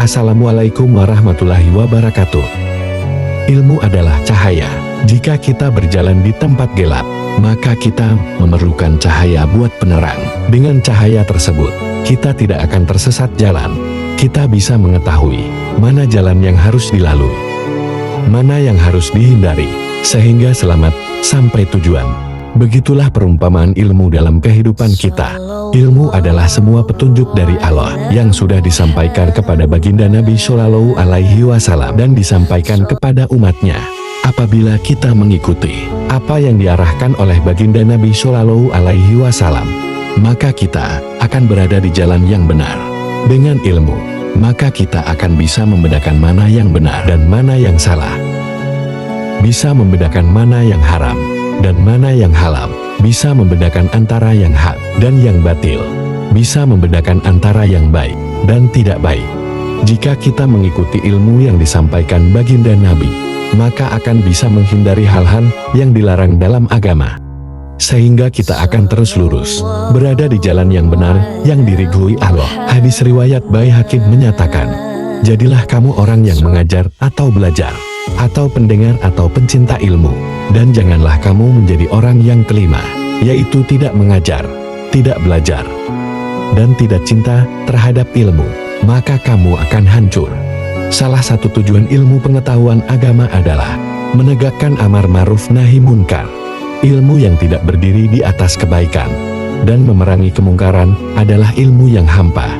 Assalamualaikum warahmatullahi wabarakatuh. Ilmu adalah cahaya. Jika kita berjalan di tempat gelap, maka kita memerlukan cahaya buat penerang. Dengan cahaya tersebut, kita tidak akan tersesat jalan. Kita bisa mengetahui mana jalan yang harus dilalui, mana yang harus dihindari, sehingga selamat sampai tujuan. Begitulah perumpamaan ilmu dalam kehidupan kita. Ilmu adalah semua petunjuk dari Allah yang sudah disampaikan kepada baginda Nabi Shallallahu Alaihi Wasallam dan disampaikan kepada umatnya. Apabila kita mengikuti apa yang diarahkan oleh baginda Nabi Shallallahu Alaihi Wasallam, maka kita akan berada di jalan yang benar. Dengan ilmu, maka kita akan bisa membedakan mana yang benar dan mana yang salah, bisa membedakan mana yang haram dan mana yang halal, bisa membedakan antara yang hak dan yang batil, bisa membedakan antara yang baik dan tidak baik. Jika kita mengikuti ilmu yang disampaikan baginda Nabi, maka akan bisa menghindari hal-hal yang dilarang dalam agama, sehingga kita akan terus lurus, berada di jalan yang benar yang diridhoi Allah. Hadis riwayat Baihaqi menyatakan, jadilah kamu orang yang mengajar atau belajar, atau pendengar atau pencinta ilmu, dan janganlah kamu menjadi orang yang kelima, yaitu tidak mengajar, tidak belajar, dan tidak cinta terhadap ilmu, maka kamu akan hancur. Salah satu tujuan ilmu pengetahuan agama adalah menegakkan amar ma'ruf nahi munkar, ilmu yang tidak berdiri di atas kebaikan, dan memerangi kemungkaran adalah ilmu yang hampa.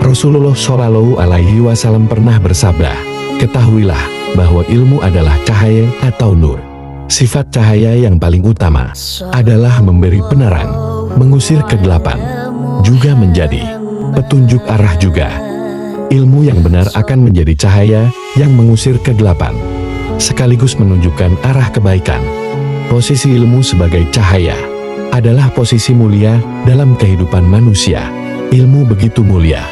Rasulullah Shallallahu Alaihi Wasallam pernah bersabda, ketahuilah bahwa ilmu adalah cahaya atau nur. Sifat cahaya yang paling utama adalah memberi penerang, mengusir kegelapan, juga menjadi petunjuk arah juga. Ilmu yang benar akan menjadi cahaya yang mengusir kegelapan, sekaligus menunjukkan arah kebaikan. Posisi ilmu sebagai cahaya adalah posisi mulia dalam kehidupan manusia. Ilmu begitu mulia.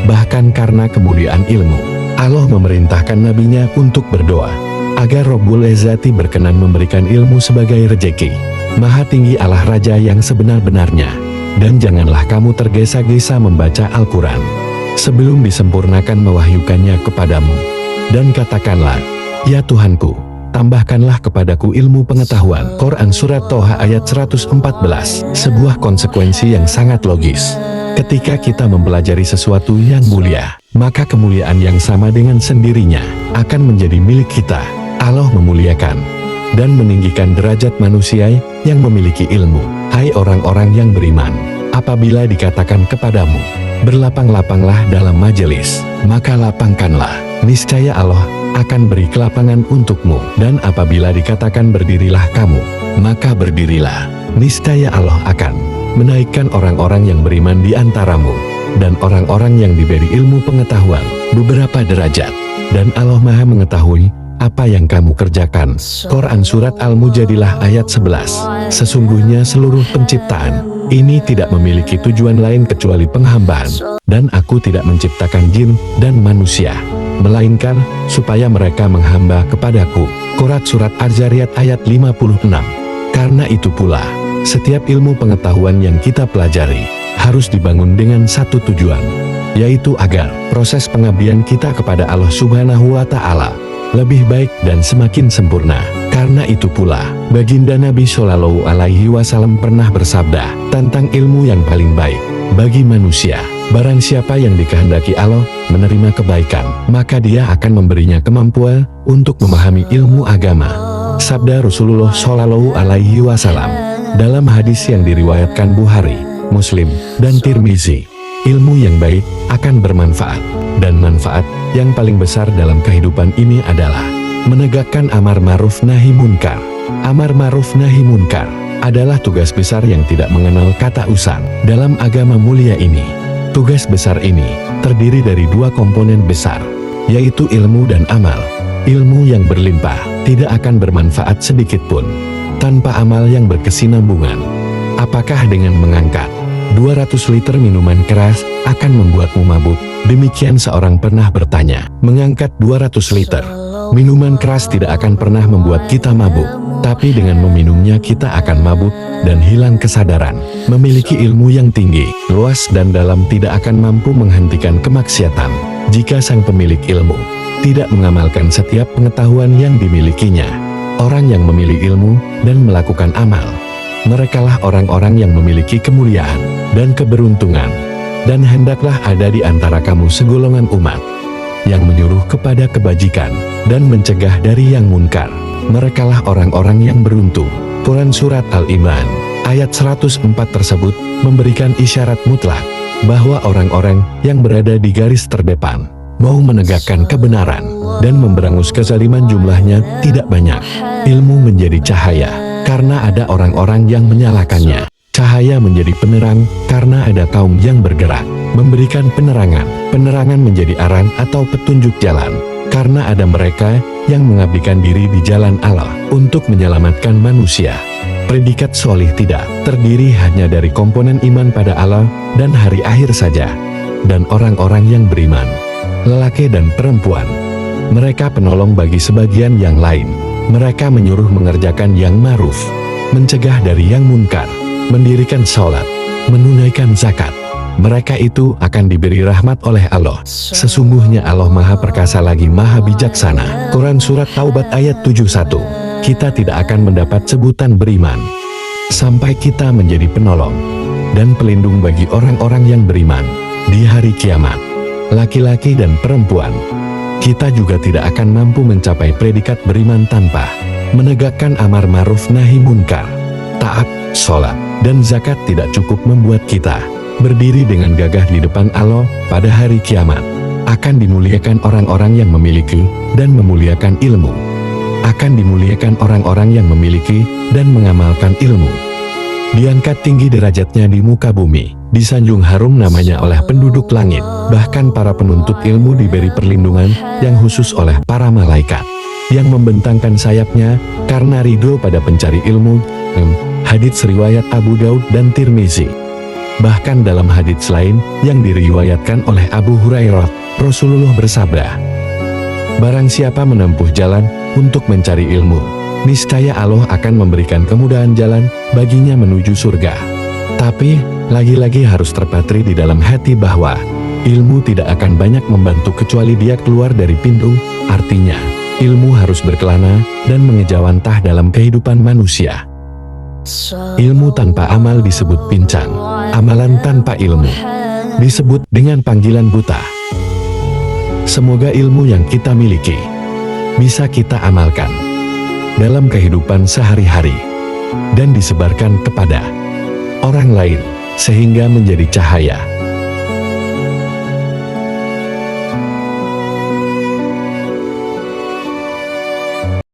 Bahkan karena kemuliaan ilmu, Allah memerintahkan nabinya untuk berdoa agar Rabbul Izzati berkenan memberikan ilmu sebagai rejeki. Maha tinggi Allah Raja yang sebenar-benarnya, dan janganlah kamu tergesa-gesa membaca Al-Quran sebelum disempurnakan mewahyukannya kepadamu. Dan katakanlah, ya Tuhanku, tambahkanlah kepadaku ilmu pengetahuan. Quran Surat Toha ayat 114. Sebuah konsekuensi yang sangat logis. Ketika kita mempelajari sesuatu yang mulia, maka kemuliaan yang sama dengan sendirinya akan menjadi milik kita. Allah memuliakan dan meninggikan derajat manusia yang memiliki ilmu. Hai orang-orang yang beriman, apabila dikatakan kepadamu, berlapang-lapanglah dalam majelis, maka lapangkanlah, niscaya Allah akan beri kelapangan untukmu. Dan apabila dikatakan berdirilah kamu, maka berdirilah, niscaya Allah akan menaikkan orang-orang yang beriman di antaramu, dan orang-orang yang diberi ilmu pengetahuan beberapa derajat. Dan Allah Maha mengetahui apa yang kamu kerjakan. Quran Surat Al-Mujadilah ayat 11. Sesungguhnya seluruh penciptaan ini tidak memiliki tujuan lain kecuali penghambaan, dan aku tidak menciptakan jin dan manusia, melainkan supaya mereka menghamba kepadaku. Quran Surat Az-Zariyat ayat 56. Karena itu pula, setiap ilmu pengetahuan yang kita pelajari harus dibangun dengan satu tujuan, yaitu agar proses pengabdian kita kepada Allah Subhanahu wa Ta'ala lebih baik dan semakin sempurna. Karena itu pula, baginda Nabi Shallallahu Alaihi Wasallam pernah bersabda tentang ilmu yang paling baik bagi manusia. Barang siapa yang dikehendaki Allah menerima kebaikan, maka dia akan memberinya kemampuan untuk memahami ilmu agama. Sabda Rasulullah Shallallahu Alaihi Wasallam dalam hadis yang diriwayatkan Bukhari, Muslim, dan Tirmizi, ilmu yang baik akan bermanfaat, dan manfaat yang paling besar dalam kehidupan ini adalah menegakkan amar ma'ruf nahi munkar. Amar ma'ruf nahi munkar adalah tugas besar yang tidak mengenal kata usang dalam agama mulia ini. Tugas besar ini terdiri dari dua komponen besar, yaitu ilmu dan amal. Ilmu yang berlimpah tidak akan bermanfaat sedikit pun tanpa amal yang berkesinambungan. Apakah dengan mengangkat 200 liter minuman keras akan membuatmu mabuk? Demikian seorang pernah bertanya. Mengangkat 200 liter minuman keras tidak akan pernah membuat kita mabuk, tapi dengan meminumnya kita akan mabuk dan hilang kesadaran. Memiliki ilmu yang tinggi, luas dan dalam tidak akan mampu menghentikan kemaksiatan. Jika sang pemilik ilmu tidak mengamalkan setiap pengetahuan yang dimilikinya, orang yang memilih ilmu dan melakukan amal, merekalah orang-orang yang memiliki kemuliaan dan keberuntungan. Dan hendaklah ada di antara kamu segolongan umat yang menyuruh kepada kebajikan dan mencegah dari yang munkar. Merekalah orang-orang yang beruntung. Quran Surat Al-Imran ayat 104 tersebut memberikan isyarat mutlak bahwa orang-orang yang berada di garis terdepan mau menegakkan kebenaran dan memberangus kezaliman jumlahnya tidak banyak. Ilmu menjadi cahaya karena ada orang-orang yang menyalakannya. Cahaya menjadi penerang karena ada kaum yang bergerak memberikan penerangan. Penerangan menjadi aran atau petunjuk jalan karena ada mereka yang mengabdikan diri di jalan Allah untuk menyelamatkan manusia. Predikat solih tidak terdiri hanya dari komponen iman pada Allah dan hari akhir saja, dan orang-orang yang beriman, lelaki dan perempuan. Mereka penolong bagi sebagian yang lain. Mereka menyuruh mengerjakan yang ma'ruf, mencegah dari yang munkar, mendirikan sholat, menunaikan zakat. Mereka itu akan diberi rahmat oleh Allah. Sesungguhnya Allah Maha Perkasa lagi Maha Bijaksana. Quran Surat Taubat ayat 71. Kita tidak akan mendapat sebutan beriman sampai kita menjadi penolong dan pelindung bagi orang-orang yang beriman di hari kiamat, laki-laki dan perempuan. Kita juga tidak akan mampu mencapai predikat beriman tanpa menegakkan amar ma'ruf nahi munkar. Taat, sholat, dan zakat tidak cukup membuat kita berdiri dengan gagah di depan Allah pada hari kiamat. Akan dimuliakan orang-orang yang memiliki dan memuliakan ilmu. Akan dimuliakan orang-orang yang memiliki dan mengamalkan ilmu. Diangkat tinggi derajatnya di muka bumi, disanjung harum namanya oleh penduduk langit. Bahkan para penuntut ilmu diberi perlindungan yang khusus oleh para malaikat yang membentangkan sayapnya karena ridho pada pencari ilmu. Hadits riwayat Abu Daud dan Tirmizi. Bahkan dalam hadits lain yang diriwayatkan oleh Abu Hurairah, Rasulullah bersabda, barang siapa menempuh jalan untuk mencari ilmu, niscaya Allah akan memberikan kemudahan jalan baginya menuju surga. Tapi, lagi-lagi harus terpatri di dalam hati bahwa ilmu tidak akan banyak membantu kecuali dia keluar dari pintu. Artinya, ilmu harus berkelana dan mengejawantah dalam kehidupan manusia. Ilmu tanpa amal disebut pincang. Amalan tanpa ilmu disebut dengan panggilan buta. Semoga ilmu yang kita miliki bisa kita amalkan dalam kehidupan sehari-hari dan disebarkan kepada orang lain sehingga menjadi cahaya